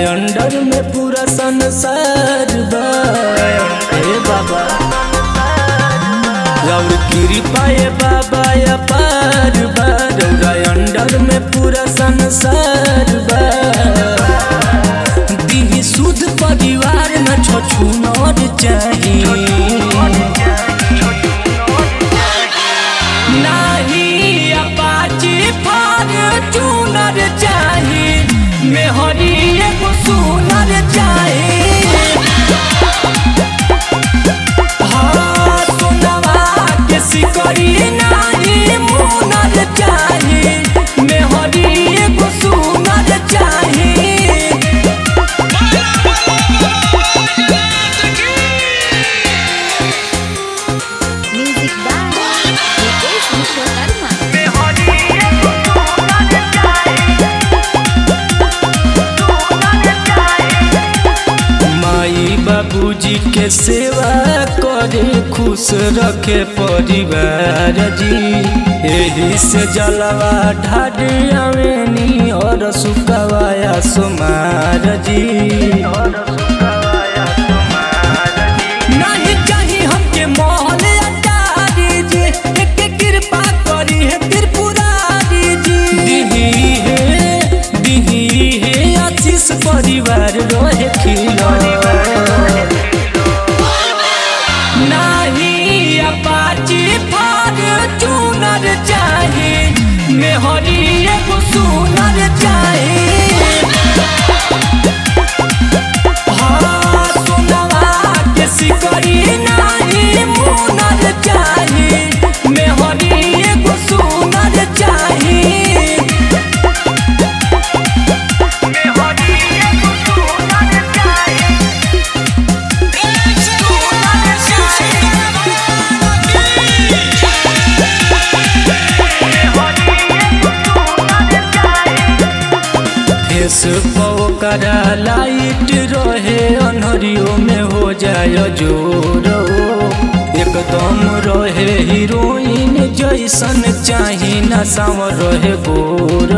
Under में पूरा संसार बा बाबा और कृपाए बाबा अपार बा अंडर में पूरा संसार बा दी शुद्ध परिवार न छछूनर चाहिए नहीं अपाची फॉर्च्यूनर चाहिए मेहरी एगो सुनर चाहिए हाँ सोनवा के सिकरी नहीं मुनर चाहिए मेहरी एगो सुनर चाहिए। Music by Nitesh Vishwakarma. बाबूजी के सेवा करे खुश रखे परिवार जी यही से जलवा ढाडियावेनी और सुखवाया सुमार जी नहीं चाहिए हमके मोहल अटारी जी एक कृपा करी है त्रिपुरारी जी दिही है आशीष परिवार रहे खिलो नहीं अपाची फॉर्च्यूनर चाहिए मेहरी एगो सुनर चाहिए हाँ सोनवा के सिकरी नहीं मुनर चाहिए मेहरी एगो सुनर चाहिए। करा लाइट रहे अनहरियों में हो जाय जोर एकदम रहे हीरोइन जैसन चाही न सावर रहे गोर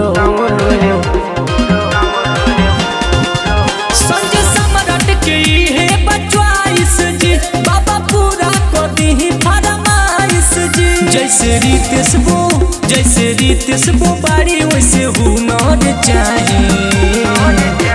संजय सम्राट के है बचवाइस जी बाबा पूरा को दी फरमाइश जी जैसे रीतिस बो बाड़ी वैसे हुनर चाहिए।